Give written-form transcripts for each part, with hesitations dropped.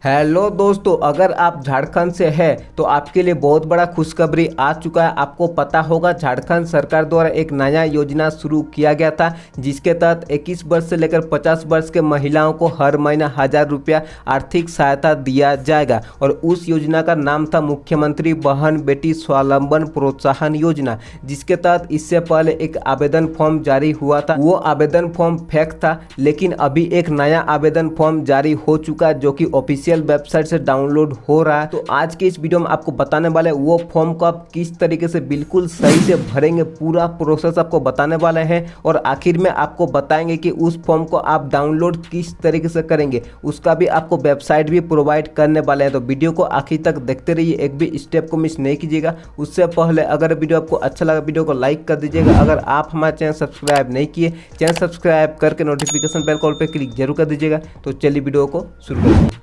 Hello दोस्तों, अगर आप झारखंड से हैं तो आपके लिए बहुत बड़ा खुशखबरी आ चुका है। आपको पता होगा झारखंड सरकार द्वारा एक नया योजना शुरू किया गया था, जिसके तहत 21 वर्ष से लेकर 50 वर्ष के महिलाओं को हर महीना 1000 रुपया आर्थिक सहायता दिया जाएगा। और उस योजना का नाम था मुख्यमंत्री बहन बेटी स्वावलंबन प्रोत्साहन योजना, जिसके तहत इससे पहले एक आवेदन फॉर्म जारी हुआ था। वो आवेदन फॉर्म फेक था, लेकिन अभी एक नया आवेदन फॉर्म जारी हो चुका है जो कि ऑफिशियल वेबसाइट से डाउनलोड हो रहा है। तो आज के इस वीडियो में आपको बताने वाले हैं वो फॉर्म को आप किस तरीके से बिल्कुल सही से भरेंगे, पूरा प्रोसेस आपको बताने वाले हैं। और आखिर में आपको बताएंगे कि उस फॉर्म को आप डाउनलोड किस तरीके से करेंगे, उसका भी आपको वेबसाइट भी प्रोवाइड करने वाले हैं। तो वीडियो को आखिर तक देखते रहिए, एक भी स्टेप को मिस नहीं कीजिएगा। उससे पहले अगर वीडियो आपको अच्छा लगा, वीडियो को लाइक कर दीजिएगा। अगर आप हमारा चैनल सब्सक्राइब नहीं किए, चैनल सब्सक्राइब करके नोटिफिकेशन बेल कॉल पर क्लिक जरूर कर दीजिएगा। तो चलिए वीडियो को शुरू करते हैं।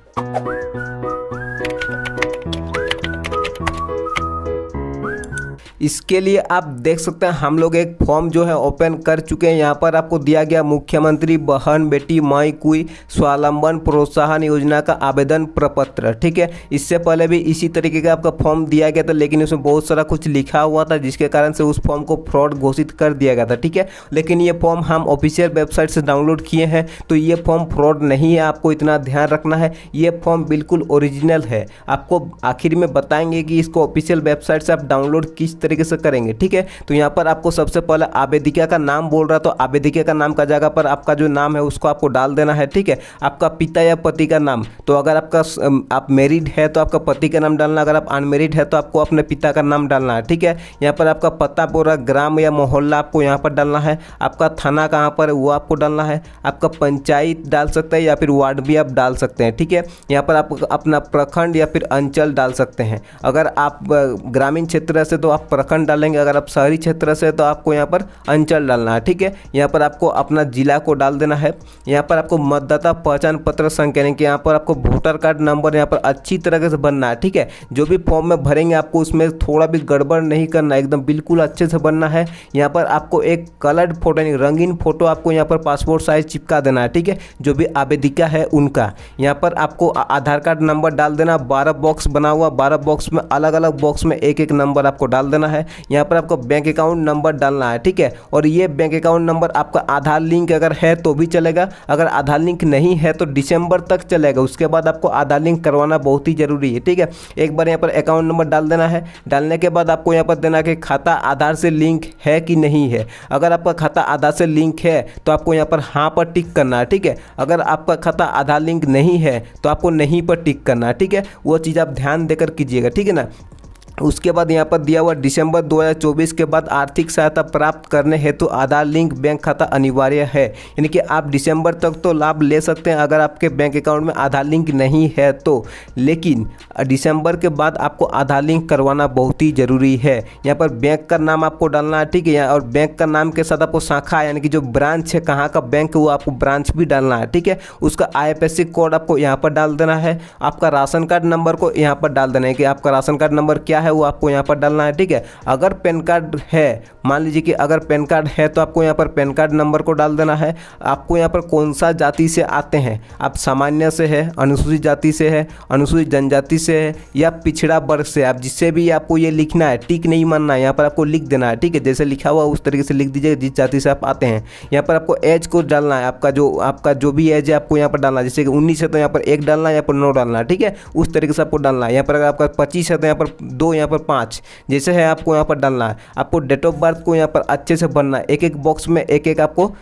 इसके लिए आप देख सकते हैं हम लोग एक फॉर्म जो है ओपन कर चुके हैं। यहाँ पर आपको दिया गया मुख्यमंत्री बहन बेटी माई कुई स्वावलंबन प्रोत्साहन योजना का आवेदन प्रपत्र। ठीक है, इससे पहले भी इसी तरीके का आपका फॉर्म दिया गया था, लेकिन उसमें बहुत सारा कुछ लिखा हुआ था, जिसके कारण से उस फॉर्म को फ्रॉड घोषित कर दिया गया था। ठीक है, लेकिन ये फॉर्म हम ऑफिशियल वेबसाइट से डाउनलोड किए हैं, तो ये फॉर्म फ्रॉड नहीं है, आपको इतना ध्यान रखना है। ये फॉर्म बिल्कुल ओरिजिनल है। आपको आखिर में बताएंगे कि इसको ऑफिशियल वेबसाइट से आप डाउनलोड किस तरीके से करेंगे। ठीक है, तो यहाँ पर आपको सबसे पहले आवेदिका का नाम बोल रहा है, तो आवेदिका का नाम का जगह पर आपका जो नाम है उसको आपको डाल देना है। ठीक है, आपका पिता या पति का नाम, तो अगर आप मैरिड है तो आपका पति का नाम डालना, अगर आप अनमेरिड है तो आपको अपने पिता का नाम डालना है। ठीक है, यहाँ पर आपका पता पूरा ग्राम या मोहल्ला आपको यहाँ पर डालना है। आपका थाना कहाँ पर है वो आपको डालना है। आपका पंचायत डाल सकते हैं या फिर वार्ड भी आप डाल सकते हैं। ठीक है, यहाँ पर आप अपना प्रखंड या फिर अंचल डाल सकते हैं। अगर आप ग्रामीण क्षेत्र से तो आप प्रखंड डालेंगे, अगर आप शहरी क्षेत्र से तो आपको यहाँ पर अंचल डालना है। ठीक है, यहाँ पर आपको अपना जिला को डाल देना है। यहाँ पर आपको मतदाता पहचान पत्र संख्या, यानी कि यहाँ पर आपको वोटर कार्ड नंबर यहाँ पर अच्छी तरीके से बनना है। ठीक है, जो भी फॉर्म में भरेंगे आपको उसमें थोड़ा भी गड़बड़ नहीं करना, एकदम बिल्कुल अच्छे से बनना है। यहाँ पर आपको एक कलर्ड फोटो यानी रंगीन फोटो आपको यहाँ पर पासपोर्ट साइज चिपका देना है। ठीक है, जो भी आवेदिका है उनका। यहाँ पर आपको आधार कार्ड नंबर डाल देना। 12 बॉक्स बना हुआ, 12 बॉक्स में अलग अलग बॉक्स में एक एक नंबर आपको डाल देना है। यहाँ पर आपको बैंक अकाउंट नंबर डालना है। ठीक है, और ये बैंक अकाउंट नंबर आपका आधार लिंक अगर है तो भी चलेगा, अगर आधार लिंक नहीं है तो दिसंबर तक चलेगा। उसके बाद आपको आधार लिंक करवाना बहुत ही जरूरी है। ठीक है, एक बार यहाँ पर अकाउंट नंबर डाल देना है। डालने के बाद आपको यहाँ पर देना कि खाता आधार से लिंक है कि नहीं है। अगर आपका खाता आधार से लिंक है तो आपको यहाँ पर हाँ पर टिक करना है। ठीक है, अगर आपका खाता आधार लिंक नहीं है तो आपको नहीं पर टिक करना है। ठीक है, वो चीज़ आप ध्यान देकर कीजिएगा। ठीक है ना। उसके बाद यहाँ पर दिया हुआ दिसंबर 2024 के बाद आर्थिक सहायता प्राप्त करने हेतु आधार लिंक बैंक खाता अनिवार्य है। यानी कि आप दिसंबर तक तो लाभ ले सकते हैं अगर आपके बैंक अकाउंट में आधार लिंक नहीं है तो, लेकिन दिसंबर के बाद आपको आधार लिंक करवाना बहुत ही ज़रूरी है। यहाँ पर बैंक का नाम आपको डालना है। ठीक है, और बैंक का नाम के साथ आपको शाखा यानी कि जो ब्रांच है, कहाँ का बैंक है वो आपको ब्रांच भी डालना है। ठीक है, उसका IFSC कोड आपको यहाँ पर डाल देना है। आपका राशन कार्ड नंबर को यहाँ पर डाल देना है कि आपका राशन कार्ड नंबर क्या है वो आपको यहाँ पर डालना है। ठीक है, अगर पैन कार्ड है, मान लीजिए कि अगर पैन कार्ड है तो आपको यहाँ पर पैन कार्ड नंबर को डाल देना है। आपको यहाँ पर कौन सा जाति से आते हैं, आप सामान्य से है, अनुसूचित जाति से है, अनुसूचित जनजाति से है या पिछड़ा वर्ग से, आप जिससे भी आपको ये लिखना है, टिक नहीं मानना है, यहाँ पर आपको लिख देना है। ठीक है, जैसे लिखा हुआ उस तरीके से लिख दीजिए जिस जाति से आप आते हैं। यहाँ पर आपको एज को डालना है, आपका जो भी एज है आपको यहाँ पर डालना है। जैसे कि 19 है तो यहाँ पर 1 डालना है, यहाँ पर 9 डालना है। ठीक है, उस तरीके से आपको डालना है। यहाँ पर अगर आपका 25 है तो यहाँ पर 2, यहाँ पर 5 जैसे है आपको यहाँ पर डालना है। आपको डेट ऑफ बर्थ को यहाँ पर अच्छे से भरना है, एक एक बॉक्स में एक एक आपको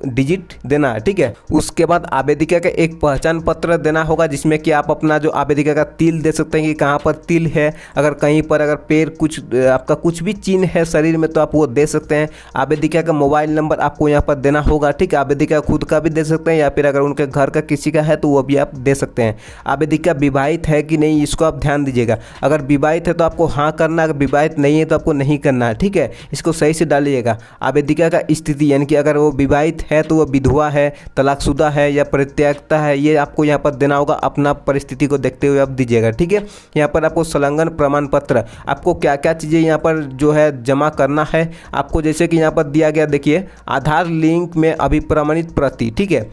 डिजिट देना है। ठीक है, उसके बाद आवेदिका का एक पहचान पत्र देना होगा, जिसमें कि आप अपना जो आवेदिका का तिल दे सकते हैं कि कहाँ पर तिल है। अगर कहीं पर अगर पैर कुछ आपका कुछ भी चिन्ह है शरीर में तो आप वो दे सकते हैं। आवेदिका का मोबाइल नंबर आपको यहाँ पर देना होगा। ठीक है, आवेदिका खुद का भी दे सकते हैं या फिर अगर उनके घर का किसी का है तो वो भी आप दे सकते हैं। आवेदिका विवाहित है कि नहीं इसको आप ध्यान दीजिएगा। अगर विवाहित है तो आपको हाँ करना, अगर विवाहित नहीं है तो आपको नहीं करना है। ठीक है, इसको सही से डालिएगा। आवेदिका का स्थिति यानी कि अगर वो विवाहित है तो वो विधवा है, तलाकशुदा है या परित्यक्ता है, ये आपको यहाँ पर देना होगा। अपना परिस्थिति को देखते हुए आप दीजिएगा। ठीक है, यहाँ पर आपको संलग्न प्रमाण पत्र, आपको क्या क्या चीज़ें यहाँ पर जो है जमा करना है आपको, जैसे कि यहाँ पर दिया गया देखिए, आधार लिंक में अभिप्रमाणित प्रति। ठीक है,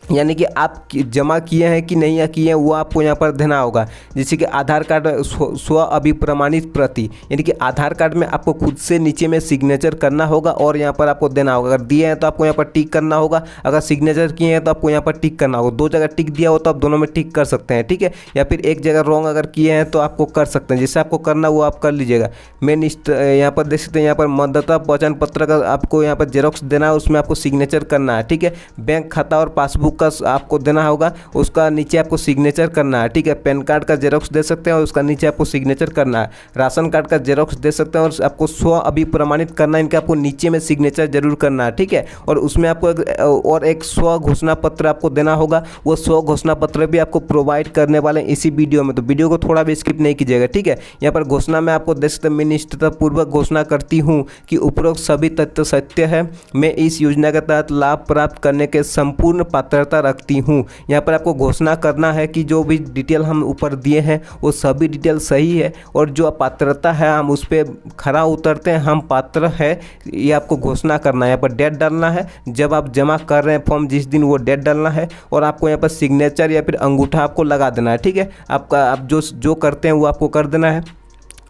यानी कि आप जमा किए हैं कि नहीं किए हैं वो आपको यहाँ पर देना होगा। जैसे कि आधार कार्ड स्व अभिप्रमाणित प्रति, यानी कि आधार कार्ड में आपको खुद से नीचे में सिग्नेचर करना होगा और यहाँ पर आपको देना होगा। अगर दिए हैं तो आपको यहाँ पर टिक करना होगा, अगर सिग्नेचर किए हैं तो आपको यहाँ पर टिक करना होगा। 2 जगह टिक दिया हो तो आप दोनों में टिक कर सकते हैं, ठीक है। या फिर एक जगह रॉन्ग अगर किए हैं तो आपको कर सकते हैं, जैसे आपको करना वो आप कर लीजिएगा। मैं यहाँ पर देख सकते हैं, यहाँ पर मतदाता पहचान पत्र का आपको यहाँ पर जेरोक्स देना है, उसमें आपको सिग्नेचर करना है, ठीक है। बैंक खाता और पासबुक का आपको देना होगा, उसका नीचे आपको सिग्नेचर करना है, ठीक है। पैन कार्ड का जेरोक्स दे सकते हैं और उसका नीचे आपको सिग्नेचर करना है। राशन कार्ड का जेरोक्स दे सकते हैं और आपको स्व अभिप्रमाणित करना है, इनका आपको नीचे में सिग्नेचर जरूर करना है, ठीक है। और उसमें आपको एक स्व घोषणा पत्र आपको देना होगा, वो स्व घोषणा पत्र भी आपको प्रोवाइड करने वाले हैं इसी वीडियो में, तो वीडियो को थोड़ा भी स्किप नहीं कीजिएगा, ठीक है। यहाँ पर घोषणा में आपको दे सकते हैं, मैं निष्ठतापूर्वक घोषणा करती हूँ कि उपरोक्त सभी तथ्य सत्य है, मैं इस योजना के तहत लाभ प्राप्त करने के संपूर्ण पात्रता रखती हूँ। यहाँ पर आपको घोषणा करना है कि जो भी डिटेल हम ऊपर दिए हैं वो सभी डिटेल सही है और जो पात्रता है हम उस पर खरा उतरते हैं, हम पात्र है, ये आपको घोषणा करना है। यहाँ पर डेट डालना है, जब आप जमा कर रहे हैं फॉर्म जिस दिन वो डेट डालना है और आपको यहाँ पर सिग्नेचर या फिर अंगूठा आपको लगा देना है, ठीक है। आप जो करते हैं वो आपको कर देना है।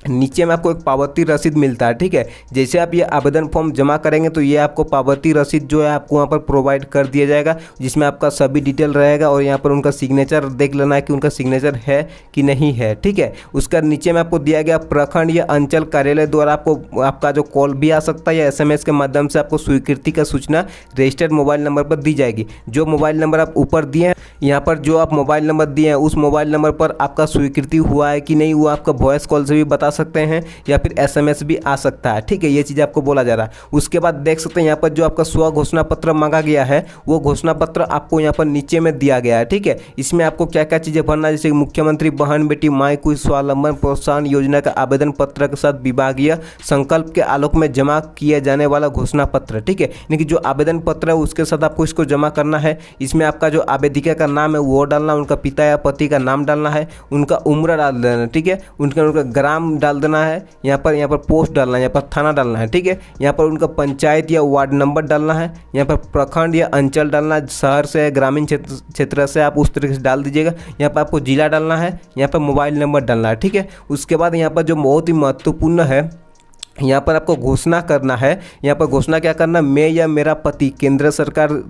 नीचे में आपको एक पावती रसीद मिलता है, ठीक है। जैसे आप ये आवेदन फॉर्म जमा करेंगे तो ये आपको पावती रसीद जो है आपको वहाँ पर प्रोवाइड कर दिया जाएगा, जिसमें आपका सभी डिटेल रहेगा और यहाँ पर उनका सिग्नेचर देख लेना है कि उनका सिग्नेचर है कि नहीं है, ठीक है। उसका नीचे में आपको दिया गया प्रखंड या अंचल कार्यालय द्वारा आपको आपका जो कॉल भी आ सकता है या SMS के माध्यम से आपको स्वीकृति का सूचना रजिस्टर्ड मोबाइल नंबर पर दी जाएगी। जो मोबाइल नंबर आप ऊपर दिए हैं, यहाँ पर जो आप मोबाइल नंबर दिए हैं उस मोबाइल नंबर पर आपका स्वीकृति हुआ है कि नहीं वो आपका वॉइस कॉल से भी बता सकते हैं या फिर SMS भी आ सकता है, ठीक है। ये चीज़ आपको बोला जा रहा है। उसके बाद देख सकते हैं यहाँ पर जो आपका स्व घोषणा पत्र मांगा गया है वो घोषणा पत्र आपको यहाँ पर नीचे में दिया गया है, ठीक है। इसमें आपको क्या क्या चीज़ें भरना है, जैसे मुख्यमंत्री बहन बेटी माई कुई स्वावलंबन प्रोत्साहन योजना का आवेदन पत्र के साथ विभागीय संकल्प के आलोक में जमा किया जाने वाला घोषणा पत्र, ठीक है। यानी कि जो आवेदन पत्र है उसके साथ आपको इसको जमा करना है। इसमें आपका जो आवेदिका का नाम है वो डालना, उनका पिता या पति का नाम डालना है, उनका उम्र डाल देना, ठीक है। उनका ग्राम डाल देना है, यहाँ पर पोस्ट डालना है, यहाँ पर थाना डालना है, ठीक है। यहाँ पर उनका पंचायत या वार्ड नंबर डालना है, यहाँ पर प्रखंड या अंचल डालना है, शहर से ग्रामीण क्षेत्र से आप उस तरीके से डाल दीजिएगा। यहाँ पर आपको जिला डालना है, यहाँ पर मोबाइल नंबर डालना है, ठीक है। उसके बाद यहाँ पर जो बहुत ही महत्वपूर्ण है, यहाँ पर आपको घोषणा करना है। यहाँ पर घोषणा क्या करना, मैं या मेरा पति केंद्र सरकार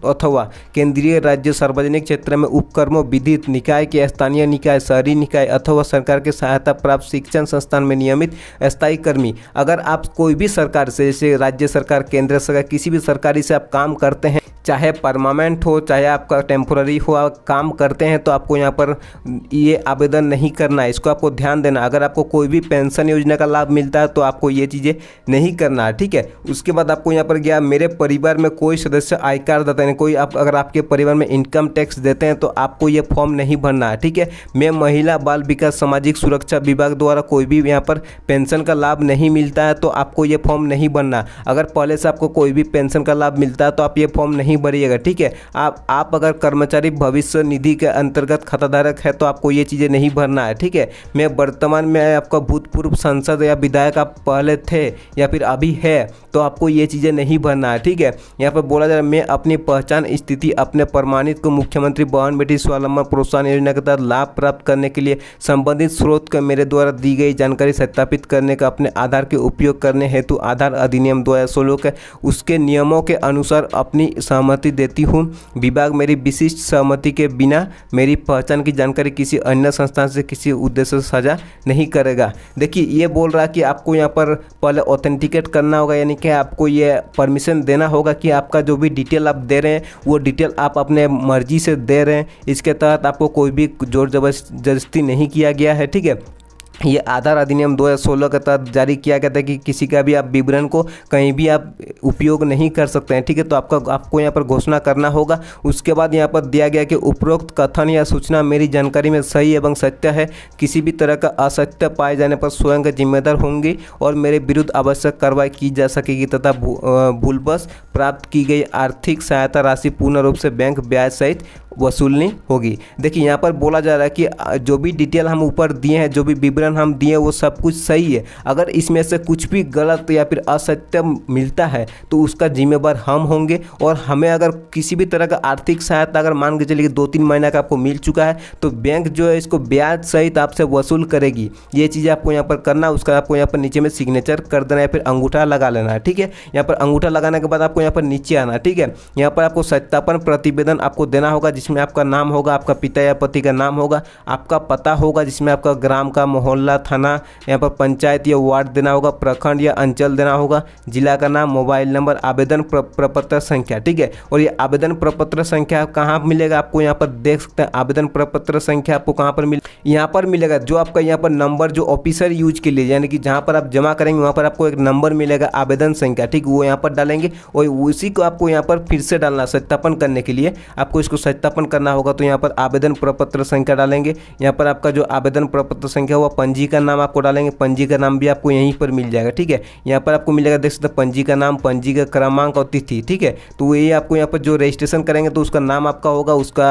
अथवा केंद्रीय राज्य सार्वजनिक क्षेत्र में उपक्रमों विधित निकाय के स्थानीय निकाय शहरी निकाय अथवा सरकार के सहायता प्राप्त शिक्षण संस्थान में नियमित स्थायी कर्मी। अगर आप कोई भी सरकार से, जैसे राज्य सरकार, केंद्र सरकार, किसी भी सरकारी से आप काम करते हैं, चाहे परमानेंट हो चाहे आपका टेम्पोररी हो, आप काम करते हैं तो आपको यहाँ पर ये आवेदन नहीं करना है, इसको आपको ध्यान देना। अगर आपको कोई भी पेंशन योजना का लाभ मिलता है तो आपको ये चीज़ें नहीं करना है, ठीक है। उसके बाद आपको यहाँ पर गया, मेरे परिवार में कोई सदस्य आयकर देता है, कोई अगर आपके परिवार में इनकम टैक्स देते हैं तो आपको ये फॉर्म नहीं भरना है, ठीक है। मैं महिला बाल विकास सामाजिक सुरक्षा विभाग द्वारा कोई भी यहाँ पर पेंशन का लाभ नहीं मिलता है तो आपको ये फॉर्म नहीं भरना। अगर पहले से आपको कोई भी पेंशन का लाभ मिलता है तो आप ये फॉर्म नहीं भरिएगा, ठीक है। आप अगर कर्मचारी भविष्य निधि के अंतर्गत खाताधारक है तो आपको ये चीज़ें नहीं भरना है, ठीक है। मैं वर्तमान में आपका भूतपूर्व सांसद या विधायक आप पहले थे या फिर अभी है तो आपको ये चीज़ें नहीं भरना है, ठीक है। यहाँ पर बोला जा रहा है, मैं अपनी पहचान स्थिति अपने प्रमाणित को मुख्यमंत्री बहन बेटी स्वावलंबन प्रोत्साहन योजना के तहत लाभ प्राप्त करने के लिए संबंधित स्रोत को मेरे द्वारा दी गई जानकारी सत्यापित करने का अपने आधार के उपयोग करने हेतु आधार अधिनियम 2016 के उसके नियमों के अनुसार अपनी सहमति देती हूँ। विभाग मेरी विशिष्ट सहमति के बिना मेरी पहचान की जानकारी किसी अन्य संस्थान से किसी उद्देश्य से साझा नहीं करेगा। देखिए ये बोल रहा है कि आपको यहाँ पर पहले ऑथेंटिकेट करना होगा, यानी कि आपको ये परमिशन देना होगा कि आपका जो भी डिटेल आप दे रहे हैं वो डिटेल आप अपने मर्जी से दे रहे हैं। इसके तहत आपको कोई भी जोर जबरदस्ती नहीं किया गया है, ठीक है। ये आधार अधिनियम 2016 के तहत जारी किया गया था कि किसी का भी आप विवरण को कहीं भी आप उपयोग नहीं कर सकते हैं, ठीक है। तो आपको यहाँ पर घोषणा करना होगा। उसके बाद यहाँ पर दिया गया कि उपरोक्त कथन या सूचना मेरी जानकारी में सही एवं सत्य है, किसी भी तरह का असत्य पाए जाने पर स्वयं जिम्मेदार होंगी और मेरे विरुद्ध आवश्यक कार्रवाई की जा सकेगी तथा भूलवश प्राप्त की गई आर्थिक सहायता राशि पूर्ण रूप से बैंक ब्याज सहित वसूलनी होगी। देखिए यहाँ पर बोला जा रहा है कि जो भी डिटेल हम ऊपर दिए हैं, जो भी विवरण हम दिए वो सब कुछ सही है। अगर इसमें से कुछ भी गलत या फिर असत्य मिलता है तो उसका जिम्मेदार हम होंगे, और हमें अगर किसी भी तरह का आर्थिक सहायता अगर मान के चलिए 2-3 महीना का आपको मिल चुका है तो बैंक जो है इसको ब्याज सहित आपसे वसूल करेगी। ये चीज़ आपको यहाँ पर करना है, उसका आपको यहाँ पर नीचे में सिग्नेचर कर देना है, फिर अंगूठा लगा लेना है। ठीक है, यहाँ पर अंगूठा लगाने के बाद आपको यहाँ पर नीचे आना है। ठीक है, यहाँ पर आपको सत्यापन प्रतिवेदन आपको देना होगा, जिसमें आपका नाम होगा, आपका पिता या पति का नाम होगा, आपका पता होगा जिसमें आपका ग्राम का, मोहल्ला, थाना, यहाँ पर पंचायत या वार्ड देना होगा, प्रखंड या अंचल देना होगा, जिला का नाम, मोबाइल नंबर, आवेदन प्रपत्र संख्या। ठीक है, और ये आवेदन प्रपत्र संख्या कहाँ मिलेगा आपको, यहाँ पर देख सकते हैं आवेदन प्रपत्र संख्या आपको कहाँ पर यहाँ पर मिलेगा, जो आपका यहाँ पर नंबर जो ऑफिसर यूज के लिए, यानी कि जहाँ पर आप जमा करेंगे वहाँ पर आपको एक नंबर मिलेगा आवेदन संख्या। ठीक, वो यहाँ पर डालेंगे और उसी को आपको यहाँ पर फिर से डालना, सत्यापन करने के लिए आपको इसको सत्यापन करना होगा। तो यहाँ पर आवेदन प्रपत्र संख्या डालेंगे, यहाँ पर आपका जो आवेदन प्रपत्र संख्या हुआ, पंजी का नाम आपको डालेंगे, पंजी का नाम भी आपको यहीं पर मिल जाएगा। ठीक है, यहाँ पर आपको मिलेगा, देख सकते हैं पंजी का नाम, पंजी का क्रमांक और तिथि। ठीक है, तो ये आपको यहाँ पर जो रजिस्ट्रेशन करेंगे तो उसका नाम आपका होगा, उसका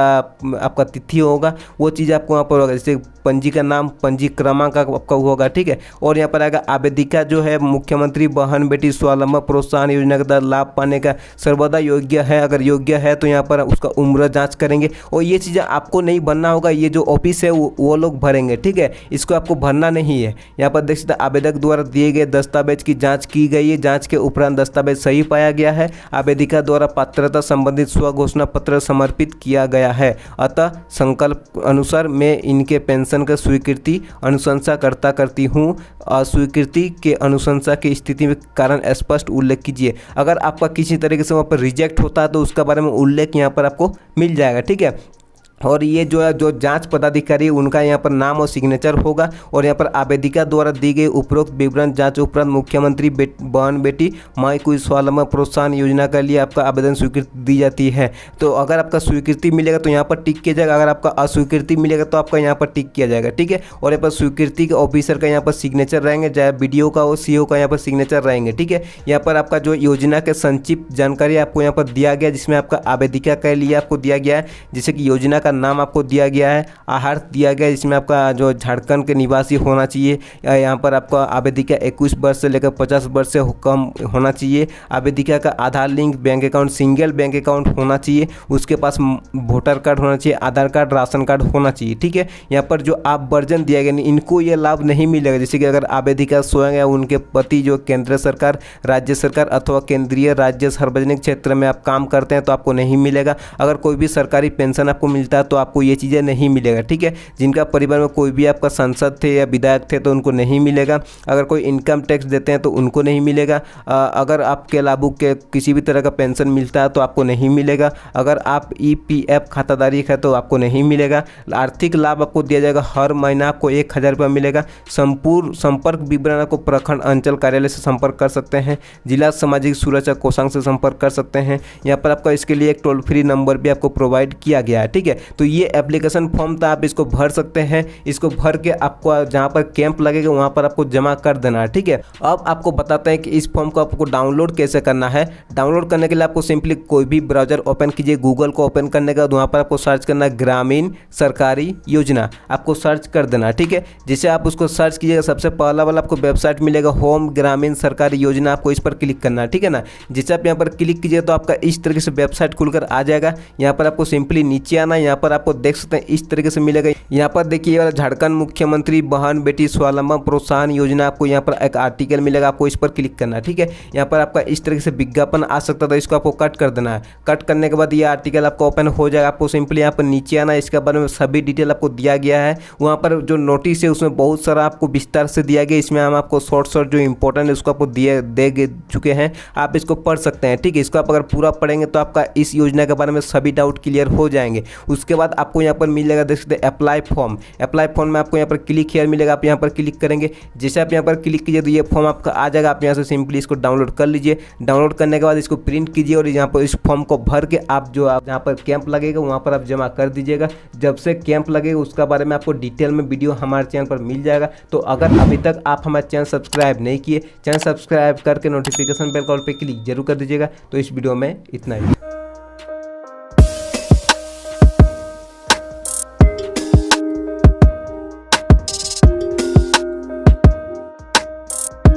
आपका तिथि होगा, वो चीज़ आपको यहाँ पर होगा, जैसे पंजी का नाम, पंजी क्रमांक आपका होगा। ठीक है, और यहाँ पर आएगा आवेदिका जो है मुख्यमंत्री बहन बेटी स्वावलंबन प्रोत्साहन योजना का लाभ पाने का सर्वदा योग्य है। अगर योग्य है तो यहाँ पर उसका उम्र जांच करेंगे, और ये चीज़ें आपको नहीं भरना होगा, ये जो ऑफिस है वो लोग भरेंगे। ठीक है, इसको आपको भरना नहीं है। यहाँ पर देख सकते हैं आवेदक द्वारा दिए गए दस्तावेज की जाँच की गई है, जाँच के उपरांत दस्तावेज सही पाया गया है, आवेदिका द्वारा पात्रता संबंधित स्वघोषणा पत्र समर्पित किया गया है, अतः संकल्प अनुसार मैं इनके पेंशन का स्वीकृति अनुशंसा करती हूँ। अस्वीकृति के अनुशंसा की स्थिति में कारण स्पष्ट उल्लेख कीजिए। अगर आपका किसी तरीके से वहाँ पर रिजेक्ट होता है तो उसका बारे में उल्लेख यहाँ पर आपको मिल जाएगा। ठीक है, और ये जो है जो जांच पदाधिकारी उनका यहाँ पर नाम और सिग्नेचर होगा, और यहाँ पर आवेदिका द्वारा दी गई उपरोक्त विवरण जांच उपरांत मुख्यमंत्री बहन बेटी माई कोई स्वावलंबन प्रोत्साहन योजना के लिए आपका आवेदन स्वीकृति दी जाती है। तो अगर आपका स्वीकृति मिलेगा तो यहाँ पर टिक किया जाएगा, अगर आपका अस्वीकृति मिलेगा तो आपका यहाँ पर टिक किया जाएगा। ठीक है, और यहाँ पर स्वीकृति के ऑफिसर का यहाँ पर सिग्नेचर रहेंगे, चाहे BDO का और CO का यहाँ पर सिग्नेचर रहेंगे। ठीक है, यहाँ पर आपका जो योजना के संक्षिप्त जानकारी आपको यहाँ पर दिया गया, जिसमें आपका आवेदिका के लिए आपको दिया गया है, जैसे कि योजना नाम आपको दिया गया है, आहार दिया गया है, जिसमें आपका जो झारखंड के निवासी होना चाहिए, यहाँ पर आपका आवेदिका 21 वर्ष से लेकर 50 वर्ष से कम होना चाहिए, आवेदिका का Aadhaar link bank account, single bank account होना चाहिए, उसके पास वोटर कार्ड होना चाहिए, आधार कार्ड, राशन कार्ड होना चाहिए। ठीक है, यहाँ पर जो आप वर्जन दिया गया इनको ये लाभ नहीं मिलेगा, जैसे कि अगर आवेदिका स्वयं या उनके पति जो केंद्र सरकार, राज्य सरकार अथवा केंद्रीय, राज्य, सार्वजनिक क्षेत्र में आप काम करते हैं तो आपको नहीं मिलेगा। अगर कोई भी सरकारी पेंशन आपको मिलता है तो आपको ये चीज़ें नहीं मिलेगा। ठीक है, जिनका परिवार में कोई भी आपका सांसद थे या विधायक थे तो उनको नहीं मिलेगा, अगर कोई इनकम टैक्स देते हैं तो उनको नहीं मिलेगा, अगर आपके लाभुक के किसी भी तरह का पेंशन मिलता है तो आपको नहीं मिलेगा, अगर आप EPF खाताधारी है तो आपको नहीं मिलेगा। आर्थिक लाभ आपको दिया जाएगा, हर महीना आपको 1000 रुपये मिलेगा। संपूर्ण संपर्क विवरण आपको प्रखंड अंचल कार्यालय से संपर्क कर सकते हैं, जिला सामाजिक सुरक्षा कोषांग से संपर्क कर सकते हैं। यहाँ पर आपका इसके लिए एक टोल फ्री नंबर भी आपको प्रोवाइड किया गया है। ठीक है, तो ये एप्लीकेशन फॉर्म था, आप इसको भर सकते हैं। इसको भर के आपको जहाँ पर कैंप लगेगा वहाँ पर आपको जमा कर देना है। ठीक है, अब आपको बताते हैं कि इस फॉर्म को आपको डाउनलोड कैसे करना है। डाउनलोड करने के लिए आपको सिंपली कोई भी ब्राउजर ओपन कीजिए, गूगल को ओपन करने के बाद वहाँ पर आपको सर्च करना है ग्रामीण सरकारी योजना, आपको सर्च कर देना। ठीक है, जैसे आप उसको सर्च कीजिएगा सबसे पहला वाला आपको वेबसाइट मिलेगा होम ग्रामीण सरकारी योजना, आपको इस पर क्लिक करना है। ठीक है ना, जैसे आप यहाँ पर क्लिक कीजिए तो आपका इस तरीके से वेबसाइट खुलकर आ जाएगा। यहाँ पर आपको सिंपली नीचे आना, यहाँ पर आपको देख सकते हैं इस तरीके से मिलेगा। यहाँ पर देखिए झारखंड मुख्यमंत्री बहन बेटी स्वावलंबन प्रोत्साहन योजना, आपको यहाँ पर एक आर्टिकल मिलेगा, आपको इस पर क्लिक करना है। ठीक है, यहाँ पर आपका इस तरीके से विज्ञापन आ सकता था, इसको आपको कट कर देना है। कट करने के बाद ये आर्टिकल आपको ओपन हो जाएगा, आपको सिंपली यहाँ पर नीचे आना, इसके बारे में सभी डिटेल आपको दिया गया है। वहाँ पर जो नोटिस है उसमें बहुत सारा आपको विस्तार से दिया गया, इसमें हम आपको शॉर्ट जो इंपॉर्टेंट है उसको आपको दे चुके हैं, आप इसको पढ़ सकते हैं। ठीक है, इसको आप अगर पूरा पढ़ेंगे तो आपका इस योजना के बारे में सभी डाउट क्लियर हो जाएंगे। उसके बाद आपको यहाँ पर मिलेगा देख सकते हैं अप्लाई फॉर्म। अप्लाई फॉर्म में आपको यहाँ पर क्लिक हियर मिलेगा, आप यहाँ पर क्लिक करेंगे। जैसे आप यहाँ पर क्लिक कीजिए तो ये फॉर्म आपका आ जाएगा, आप यहाँ से सिंपली इसको डाउनलोड कर लीजिए। डाउनलोड करने के बाद इसको प्रिंट कीजिए और यहाँ पर इस फॉर्म को भर के आप जहाँ पर कैंप लगेगा वहाँ पर आप जमा कर दीजिएगा। जब से कैंप लगेगा उसका बारे में आपको डिटेल में वीडियो हमारे चैनल पर मिल जाएगा। तो अगर अभी तक आप हमारे चैनल सब्सक्राइब नहीं किए, चैनल सब्सक्राइब करके नोटिफिकेशन बेल कॉल पर क्लिक जरूर कर दीजिएगा। तो इस वीडियो में इतना ही।